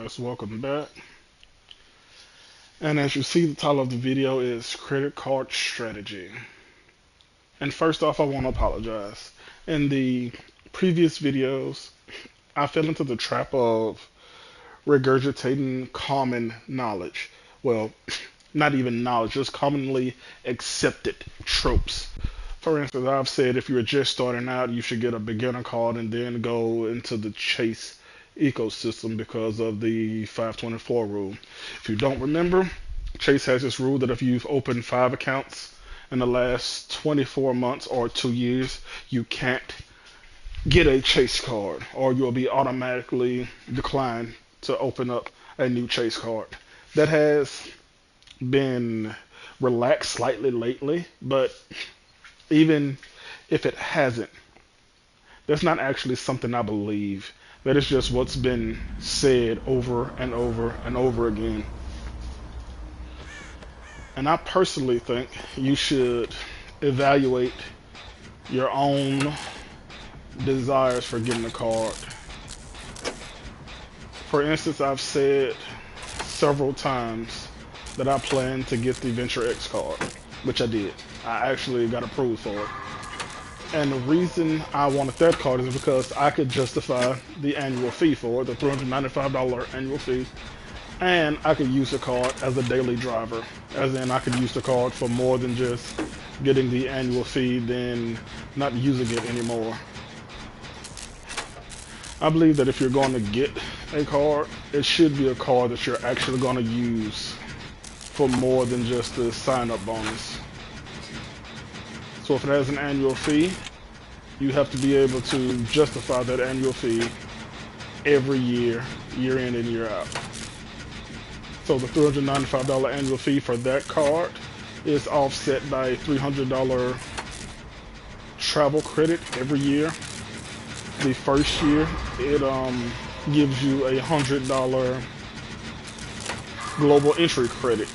guys, welcome back. And as you see, the title of the video is Credit Card Strategy. And first off, I want to apologize. In the previous videos, I fell into the trap of regurgitating common knowledge. Well, not even knowledge, just commonly accepted tropes. For instance, I've said if you're just starting out, you should get a beginner card and then go into the Chase ecosystem because of the 524 rule. If you don't remember, Chase has this rule that if you've opened 5 accounts in the last 24 months or 2 years, you can't get a Chase card or you'll be automatically declined to open up a new Chase card. That has been relaxed slightly lately, but even if it hasn't, that's not actually something I believe. That is just what's been said over and over and over again. And I personally think you should evaluate your own desires for getting a card. For instance, I've said several times that I plan to get the Venture X card, which I did. I actually got approved for it. And the reason I wanted that card is because I could justify the annual fee for it, the $395 annual fee, and I could use the card as a daily driver, as in I could use the card for more than just getting the annual fee, then not using it anymore. I believe that if you're going to get a card, it should be a card that you're actually going to use for more than just the sign-up bonus. So if it has an annual fee, you have to be able to justify that annual fee every year, year in and year out. So the $395 annual fee for that card is offset by a $300 travel credit every year. The first year, it gives you a $100 global entry credit.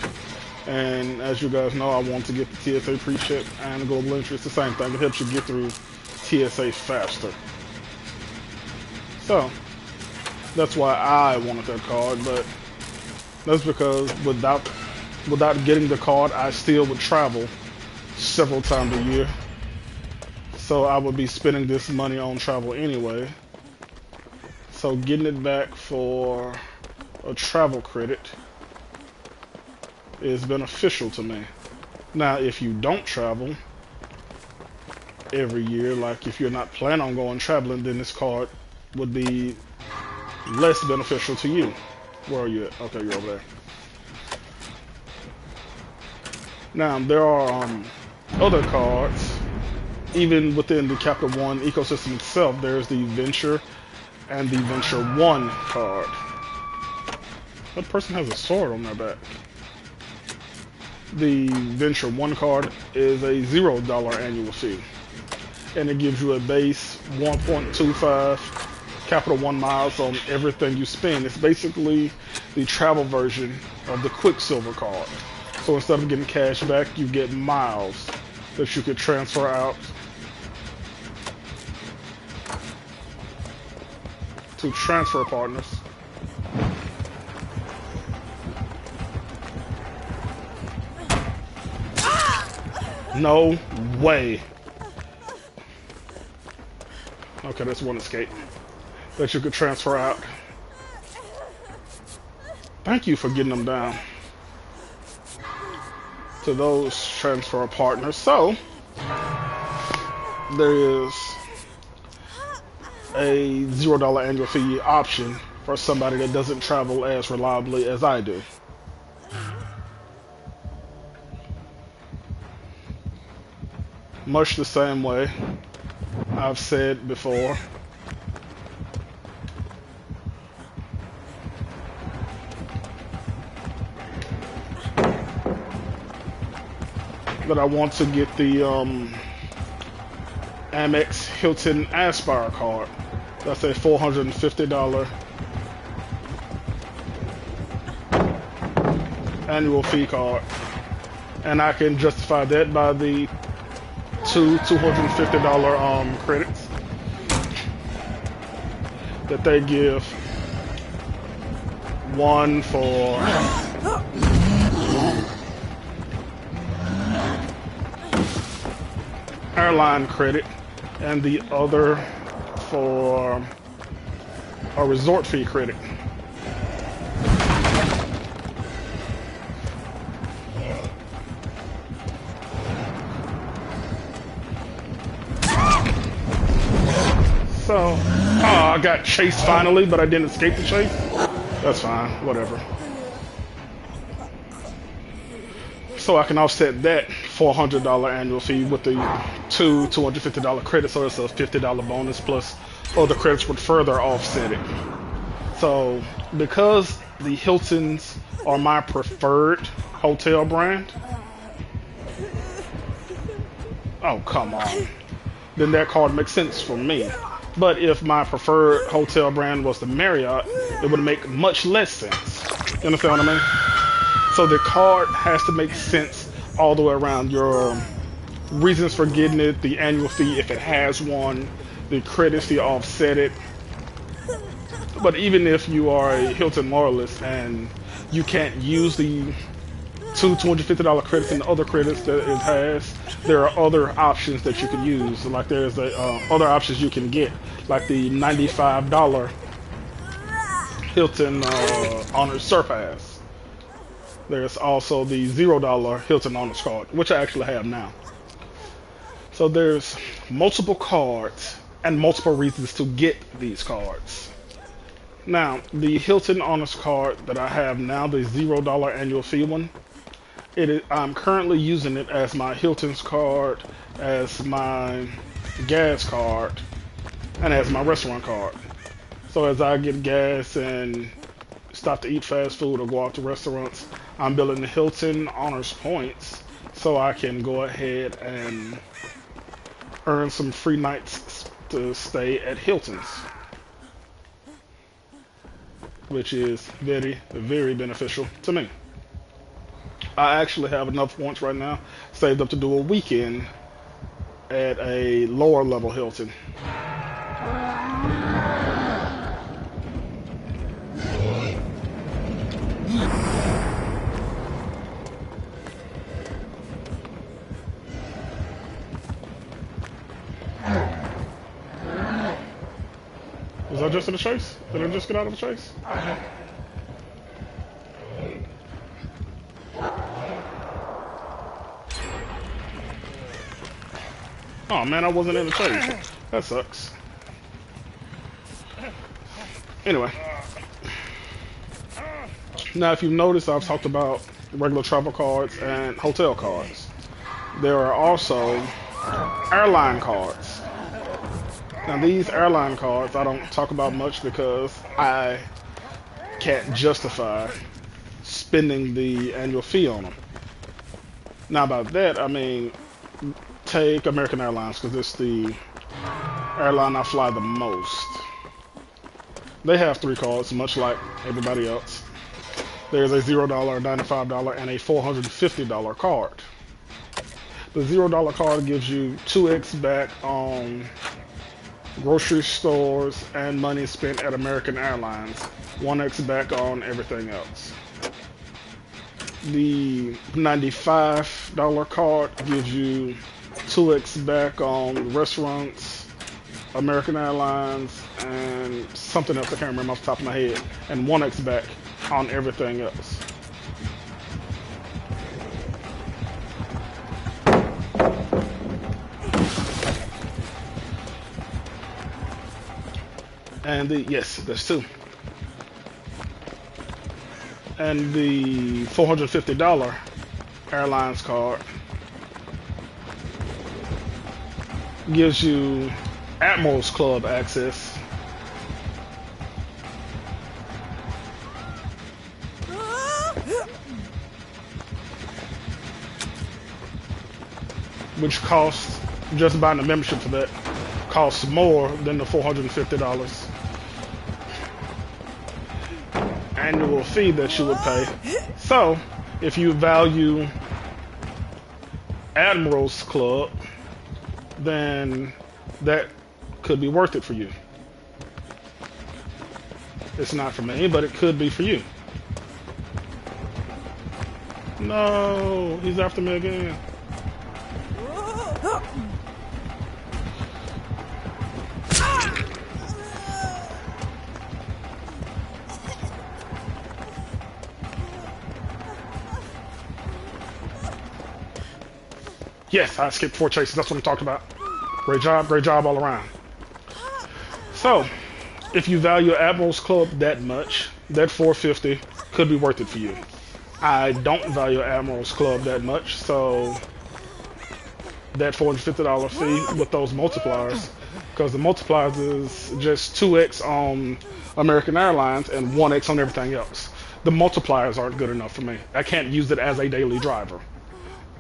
And as you guys know, I want to get the TSA pre-check and the global entry. It's the same thing. It helps you get through TSA faster. So that's why I wanted that card, but that's because without getting the card, I still would travel several times a year. So I would be spending this money on travel anyway. So getting it back for a travel credit is beneficial to me. Now, if you don't travel every year, like if you're not planning on going traveling, then this card would be less beneficial to you. Where are you at? Okay, you're over there. Now, there are other cards, even within the Capital One ecosystem itself. There's the Venture and the Venture One card. That person has a sword on their back. The Venture One card is a $0 annual fee, and it gives you a base 1.25 Capital One miles on everything you spend. It's basically the travel version of the Quicksilver card. So instead of getting cash back, you get miles that you could transfer out to transfer partners. No way. Okay, that's one escape that you could transfer out. Thank you for getting them down to those transfer partners. So there is a $0 annual fee option for somebody that doesn't travel as reliably as I do. Much the same way I've said before, that I want to get the Amex Hilton Aspire card. That's a $450 annual fee card, and I can justify that by the $250 credits that they give one for airline credit, and the other for a resort fee credit. So, I got chased finally, but I didn't escape the chase. That's fine, whatever. So I can offset that $400 annual fee with the two $250 credits, so it's a $50 bonus plus other credits would further offset it. So because the Hiltons are my preferred hotel brand, oh come on, then that card makes sense for me. But if my preferred hotel brand was the Marriott, it would make much less sense. You understand what I mean? So the card has to make sense all the way around. Your reasons for getting it, the annual fee if it has one, the credits to offset it. But even if you are a Hilton loyalist and you can't use the two $250 credits and the other credits that it has, there are other options that you can use. Like there's other options you can get, like the $95 Hilton Honors Surpass. There's also the $0 Hilton Honors card, which I actually have now. So there's multiple cards and multiple reasons to get these cards. Now, the Hilton Honors card that I have now, the $0 annual fee one, I'm currently using it as my Hilton's card, as my gas card, and as my restaurant card. So as I get gas and stop to eat fast food or go out to restaurants, I'm building the Hilton Honors points so I can go ahead and earn some free nights to stay at Hilton's, which is very, very beneficial to me. I actually have enough points right now saved up to do a weekend at a lower level Hilton. Was I just in the chase? Did I just get out of the chase? Oh man, I wasn't in the chase. That sucks. Anyway. Now if you've noticed, I've talked about regular travel cards and hotel cards. There are also airline cards. Now these airline cards I don't talk about much because I can't justify spending the annual fee on them. Now about that, I mean, take American Airlines because it's the airline I fly the most. They have three cards, much like everybody else. There's a $0, $95, and a $450 card. The $0 card gives you 2x back on grocery stores and money spent at American Airlines, 1x back on everything else. The $95 card gives you 2x back on restaurants, American Airlines, and something else I can't remember off the top of my head, and 1x back on everything else. And yes, there's two. And the $450 airlines card gives you Admirals Club access. Which costs, just buying the membership for that, costs more than the $450 annual fee that you would pay. So, if you value Admirals Club, then that could be worth it for you. It's not for me, but it could be for you. No, he's after me again. Yes, I skipped 4 chases. That's what I'm talking about. Great job all around. So, if you value Admiral's Club that much, that 450 could be worth it for you. I don't value Admiral's Club that much, so that $450 fee with those multipliers, because the multipliers is just 2x on American Airlines and 1x on everything else. The multipliers aren't good enough for me. I can't use it as a daily driver.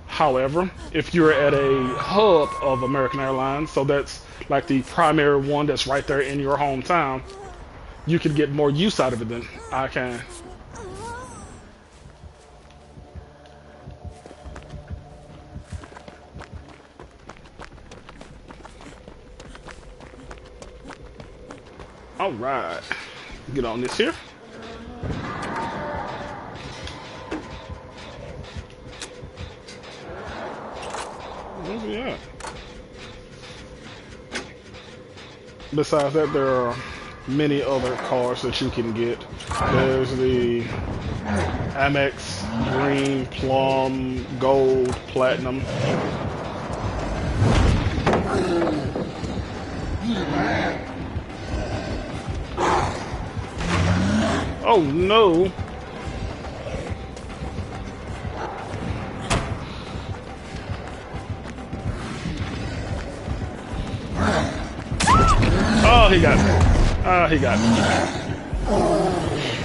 However, if you're at a hub of American Airlines, so that's like the primary one that's right there in your hometown, you can get more use out of it than I can. All right, get on this here. Where's he at? Besides that, there are many other cars that you can get. There's the Amex, Green, Plum, Gold, Platinum. Oh no! Oh, he got me. He got me.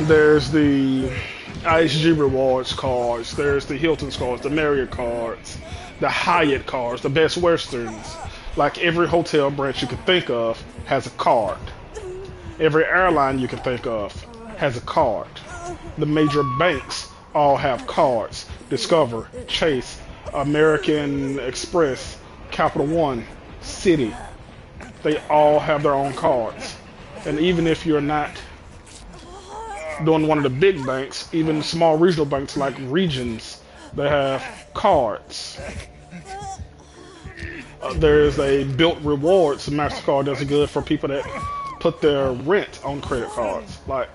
There's the IHG Rewards cards. There's the Hilton's cards, the Marriott cards, the Hyatt cards, the Best Westerns. Like every hotel branch you can think of has a card. Every airline you can think of has a card. The major banks all have cards. Discover, Chase, American Express, Capital One, Citi. They all have their own cards. And even if you're not doing one of the big banks, even small regional banks like Regions, they have cards. There's a Built Rewards MasterCard that's good for people that put their rent on credit cards. Like,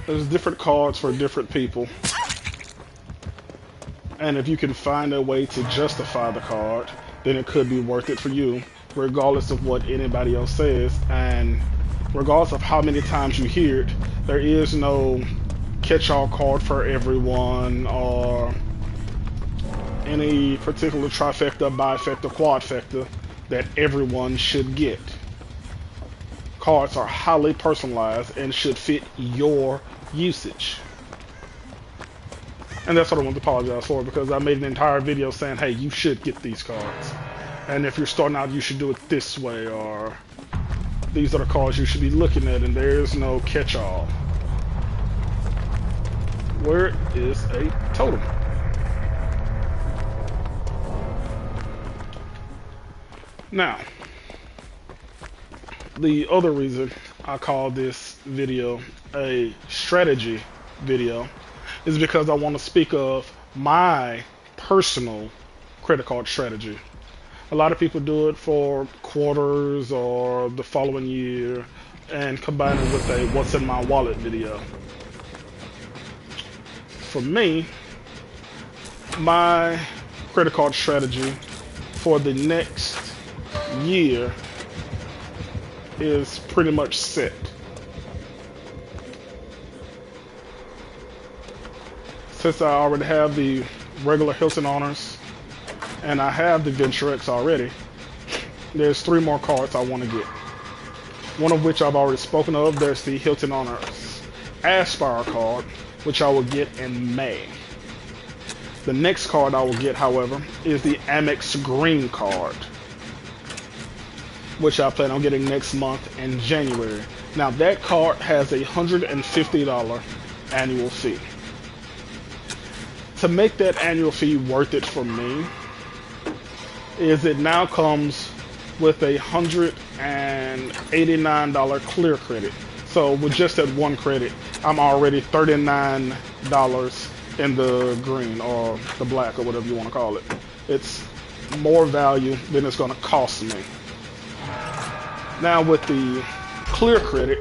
there's different cards for different people. And if you can find a way to justify the card, then it could be worth it for you, regardless of what anybody else says. And regardless of how many times you hear it, there is no catch-all card for everyone or any particular trifecta, bifecta, quadfecta that everyone should get. Cards are highly personalized and should fit your usage. And that's what I want to apologize for, because I made an entire video saying, hey, you should get these cards. And if you're starting out, you should do it this way, or these are the cards you should be looking at, and there's no catch-all. Where is a totem? Now, the other reason I call this video a strategy video is because I want to speak of my personal credit card strategy. A lot of people do it for quarters or the following year and combine it with a what's in my wallet video. For me, my credit card strategy for the next year is pretty much set. Since I already have the regular Hilton Honors and I have the Venture X already, there's 3 more cards I want to get. One of which I've already spoken of. There's the Hilton Honors Aspire card, which I will get in May. The next card I will get, however, is the Amex Green card, which I plan on getting next month in January. Now that card has a $150 annual fee. To make that annual fee worth it for me is it now comes with a $189 clear credit. So with just that one credit, I'm already $39 in the green or the black or whatever you want to call it. It's more value than it's going to cost me. Now with the clear credit,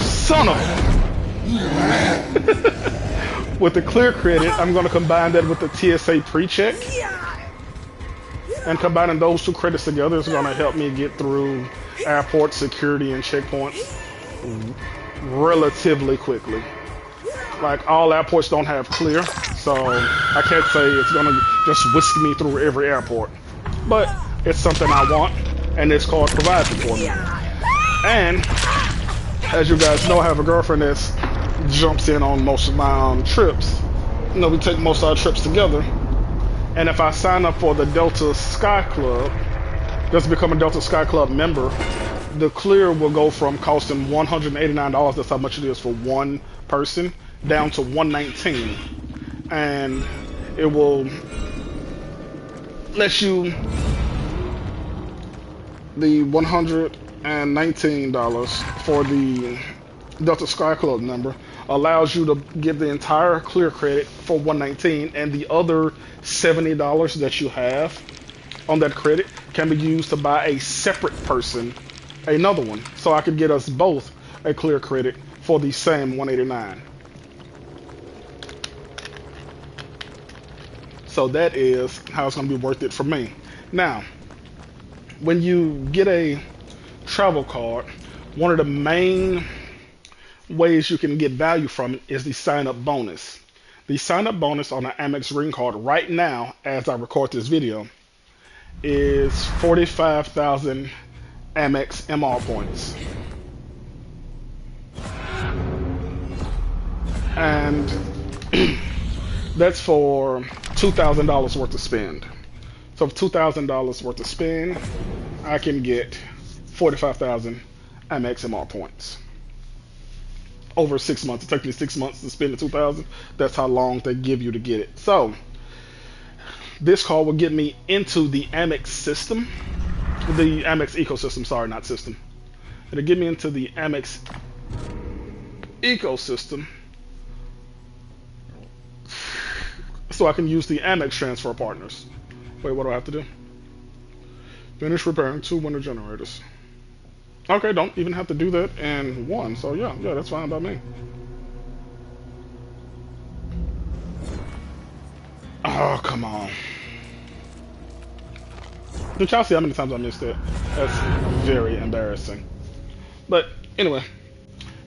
son of with the clear credit, I'm going to combine that with the TSA pre-check. And combining those two credits together is going to help me get through airport security and checkpoints relatively quickly. Like, all airports don't have clear, so I can't say it's going to just whisk me through every airport. But it's something I want, and this card provides it for me. And as you guys know, I have a girlfriend that jumps in on most of my trips. You know, we take most of our trips together. And if I sign up for the Delta Sky Club, just become a Delta Sky Club member, the clear will go from costing $189, that's how much it is for one person, down to $119. And it will let you, the $119 for the Delta Sky Club member allows you to get the entire clear credit for $119, and the other $70 that you have on that credit can be used to buy a separate person another one. So I could get us both a clear credit for the same $189. So that is how it's going to be worth it for me. Now, when you get a travel card, one of the main ways you can get value from it is the sign-up bonus. The sign-up bonus on the Amex Green Card right now, as I record this video, is 45,000 Amex MR points. And that's for $2,000 worth of spend. So for $2,000 worth of spend, I can get 45,000 Amex MR points. Over 6 months. It took me 6 months to spend the 2,000. That's how long they give you to get it. So this card will get me into the Amex system, the Amex ecosystem. Sorry, not system. It'll get me into the Amex ecosystem, so I can use the Amex transfer partners. Wait, what do I have to do? Finish repairing 2 window generators. Okay, don't even have to do that in one, so yeah, that's fine by me. Oh, come on. Did y'all see how many times I missed it? That's very embarrassing. But anyway,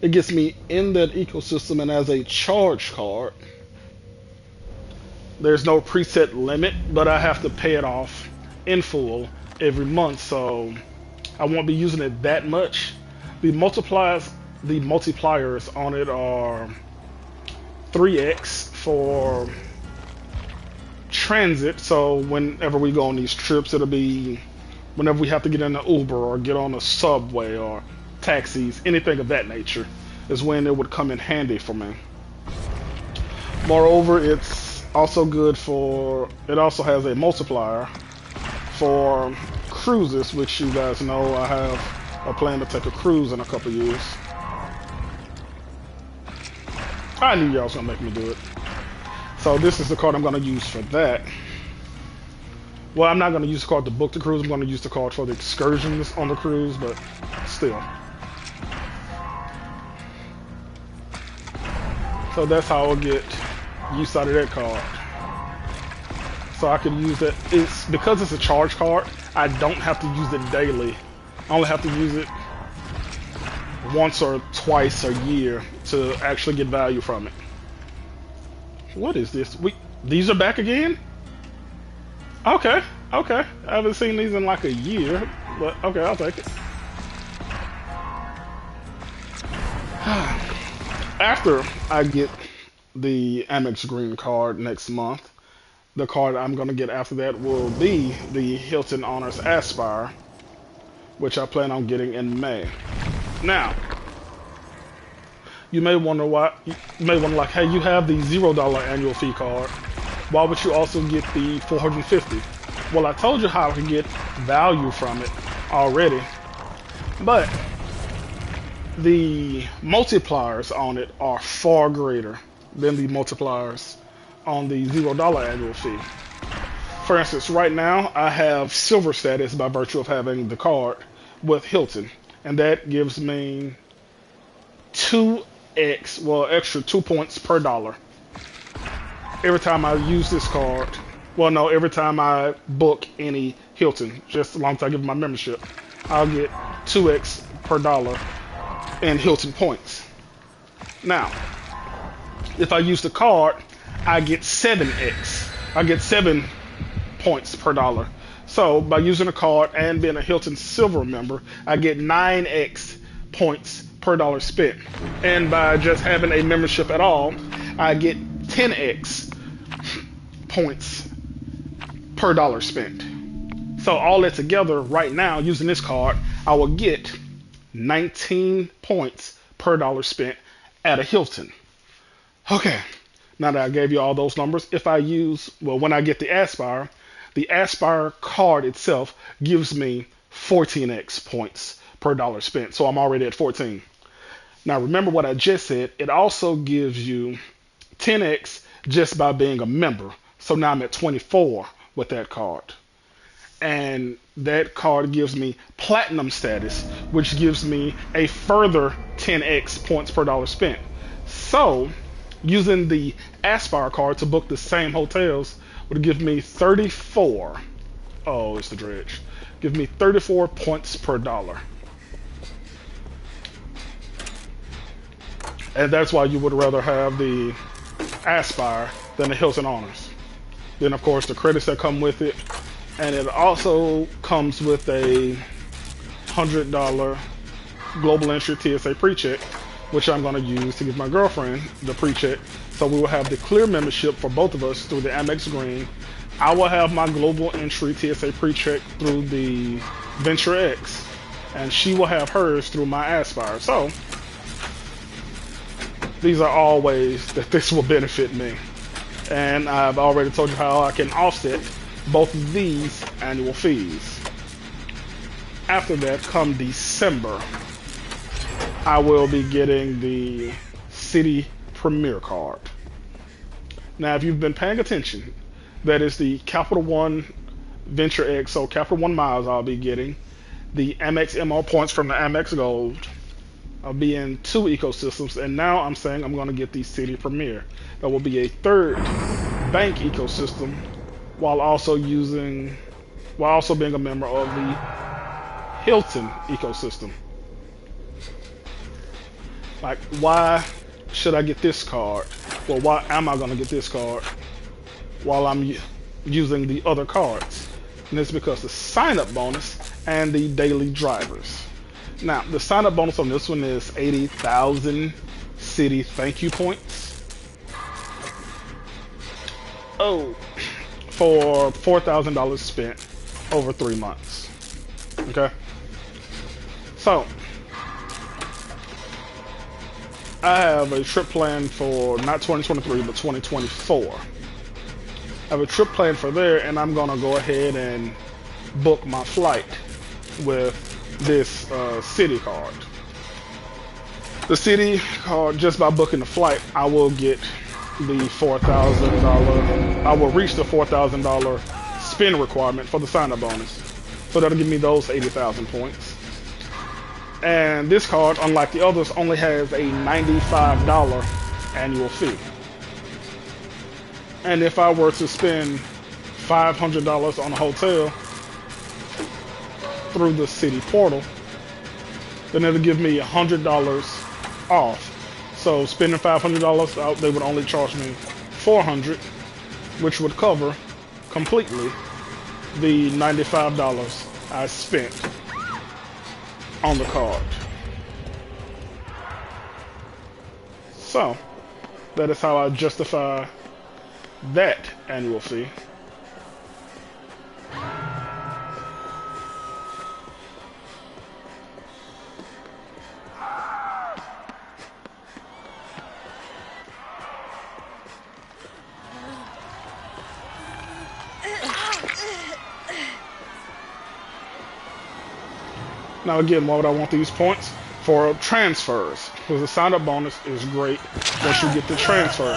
it gets me in that ecosystem, and as a charge card, there's no preset limit, but I have to pay it off in full every month, so I won't be using it that much. The multipliers on it are 3x for transit, so whenever we go on these trips, it'll be whenever we have to get in an Uber or get on a subway or taxis, anything of that nature, is when it would come in handy for me. Moreover, it's also good for, it also has a multiplier for cruises, which you guys know I have a plan to take a cruise in a couple years. I knew y'all was gonna make me do it. So this is the card I'm gonna use for that. Well, I'm not gonna use the card to book the cruise. I'm gonna use the card for the excursions on the cruise, but still. So that's how I'll get use out of that card. So I can use it. It's because it's a charge card, I don't have to use it daily. I only have to use it once or twice a year to actually get value from it. What is this? These are back again? Okay. I haven't seen these in like a year, but okay, I'll take it. After I get the Amex Green card next month, the card I'm going to get after that will be the Hilton Honors Aspire, which I plan on getting in May. Now, You may wonder why. You may wonder like, hey, you have the $0 annual fee card. Why would you also get the 450? Well, I told you how I can get value from it already, but the multipliers on it are far greater than the multipliers on the $0 annual fee. For instance, right now I have silver status by virtue of having the card with Hilton, and that gives me 2x, well, extra 2 points per dollar every time I use this card. Well, no, every time I book any Hilton, just as long as I give my membership, I'll get 2x per dollar in Hilton points. Now, if I use the card, I get 7x. I get 7 points per dollar. So by using a card and being a Hilton Silver member, I get 9x points per dollar spent. And by just having a membership at all, I get 10x points per dollar spent. So all that together right now, using this card, I will get 19 points per dollar spent at a Hilton. Okay, now that I gave you all those numbers, if I use, well, when I get the Aspire card itself gives me 14x points per dollar spent. So I'm already at 14. Now remember what I just said, it also gives you 10x just by being a member. So now I'm at 24 with that card. And that card gives me platinum status, which gives me a further 10x points per dollar spent. So using the Aspire card to book the same hotels would give me 34. Oh, it's the dredge. Give me 34 points per dollar. And that's why you would rather have the Aspire than the Hilton Honors. Then, of course, the credits that come with it. And it also comes with a $100 global entry TSA pre-check, which I'm going to use to give my girlfriend the pre-check. So we will have the clear membership for both of us through the Amex Green. I will have my global entry TSA pre-check through the Venture X, and she will have hers through my Aspire. So these are all ways that this will benefit me. And I've already told you how I can offset both of these annual fees. After that, come December, I will be getting the City Premier card. Now, if you've been paying attention, that is the Capital One Venture X, so Capital One miles I'll be getting, the Amex MO points from the Amex Gold. I'll be in 2 ecosystems, and now I'm saying I'm going to get the City Premier. That will be a 3rd bank ecosystem, while also being a member of the Hilton ecosystem. Like, why should I get this card? Well, why am I going to get this card while I'm using the other cards? And it's because the sign-up bonus and the daily drivers. Now, the sign-up bonus on this one is 80,000 city thank you points. Oh, for $4,000 spent over 3 months. Okay? So, I have a trip planned for not 2023, but 2024. I have a trip planned for there, and I'm going to go ahead and book my flight with this city card. The city card, just by booking the flight, I will get the $4,000. I will reach the $4,000 spend requirement for the sign-up bonus. So that'll give me those 80,000 points. And this card, unlike the others, only has a $95 annual fee. And if I were to spend $500 on a hotel through the city portal, then it'll give me $100 off. So spending $500, they would only charge me $400, which would cover completely the $95 I spent on the card. So that is how I justify that annual fee. Now again, why would I want these points? For transfers, because the sign-up bonus is great once you get the transfer.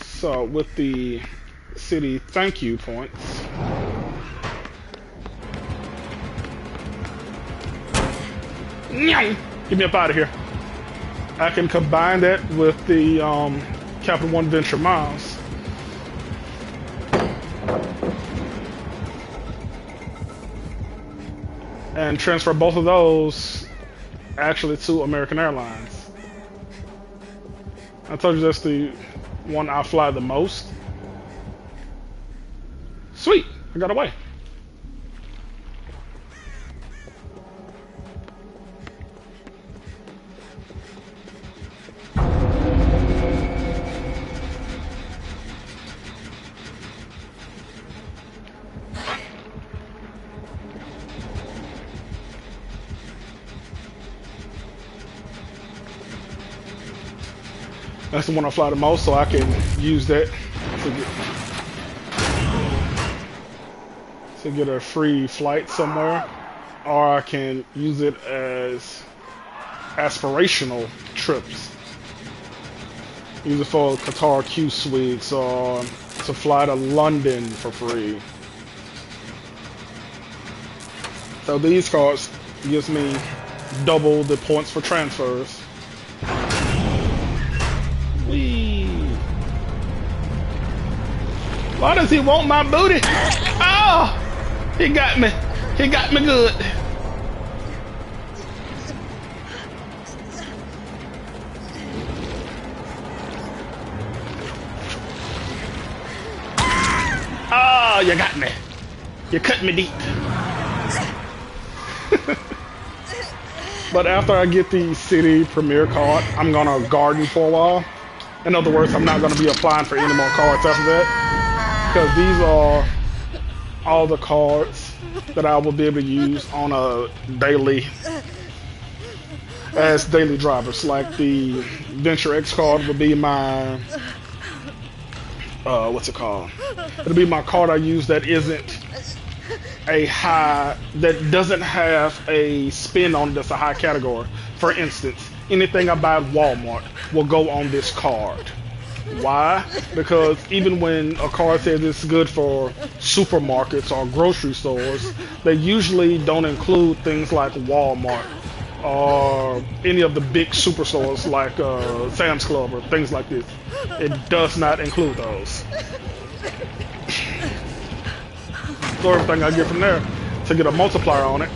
So with the city thank you points, get me up out of here. I can combine that with the Capital One Venture miles. And transfer both of those actually to American Airlines. I told you that's the one I fly the most. Sweet, I got away. That's the one I fly the most, so I can use that to get a free flight somewhere, or I can use it as aspirational trips. Use it for Qatar Q suites or to fly to London for free. So these cards gives me double the points for transfers. Why does he want my booty? Oh! He got me. He got me good. Oh, you got me. You cut me deep. But after I get the City Premier card, I'm gonna garden for a while. In other words, I'm not gonna be applying for any more cards after that. Because these are all the cards that I will be able to use on a daily, as daily drivers. Like the Venture X card would be my, what's it called? It'll be my card I use that isn't a high, that doesn't have a spin on it that's a high category. For instance, anything I buy at Walmart will go on this card. Why? Because even when a card says it's good for supermarkets or grocery stores, they usually don't include things like Walmart or any of the big superstores like Sam's Club or things like this. It does not include those. So everything I get from there, to get a multiplier on it,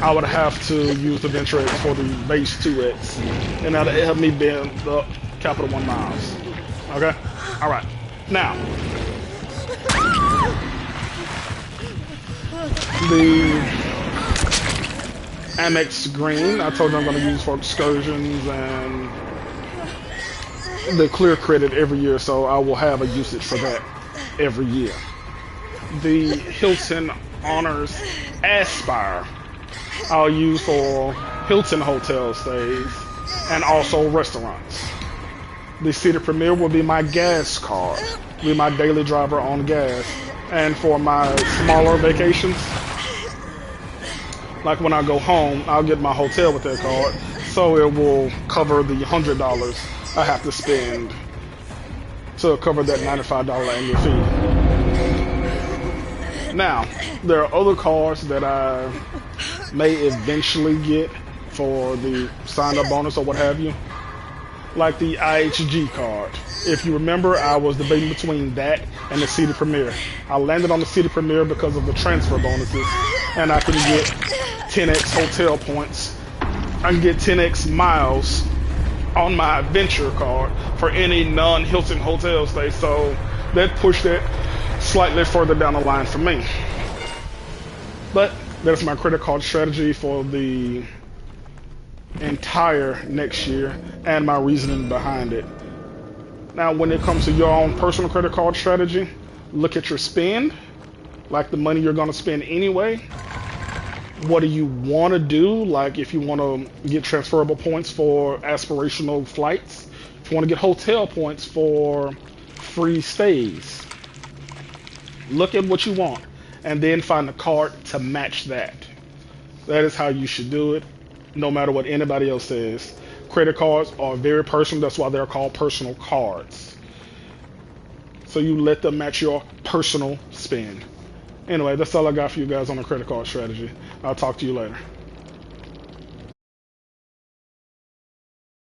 I would have to use the Venture X for the base 2X. And that'll help me bend the Capital One miles. Okay? Alright. Now, the Amex Green, I told you I'm going to use for excursions and the clear credit every year, so I will have a usage for that every year. The Hilton Honors Aspire I'll use for Hilton hotel stays and also restaurants. The City Premier will be my gas card, be my daily driver on gas. And for my smaller vacations, like when I go home, I'll get my hotel with that card, so it will cover the $100 I have to spend to cover that $95 annual fee. Now, there are other cards that I may eventually get for the sign-up bonus or what have you, like the IHG card. If you remember, I was debating between that and the City Premier. I landed on the City Premier because of the transfer bonuses, and I can get 10x hotel points. I can get 10x miles on my Venture card for any non-Hilton hotel stay, so that pushed it slightly further down the line for me. But that's my credit card strategy for the entire next year and my reasoning behind it. Now, when it comes to your own personal credit card strategy, look at your spend, like the money you're going to spend anyway. What do you want to do? Like if you want to get transferable points for aspirational flights, if you want to get hotel points for free stays, Look at what you want and then find a card to match that. That is how you should do it, no matter what anybody else says. Credit cards are very personal. That's why they're called personal cards. So you let them match your personal spend. Anyway, that's all I got for you guys on the credit card strategy. I'll talk to you later.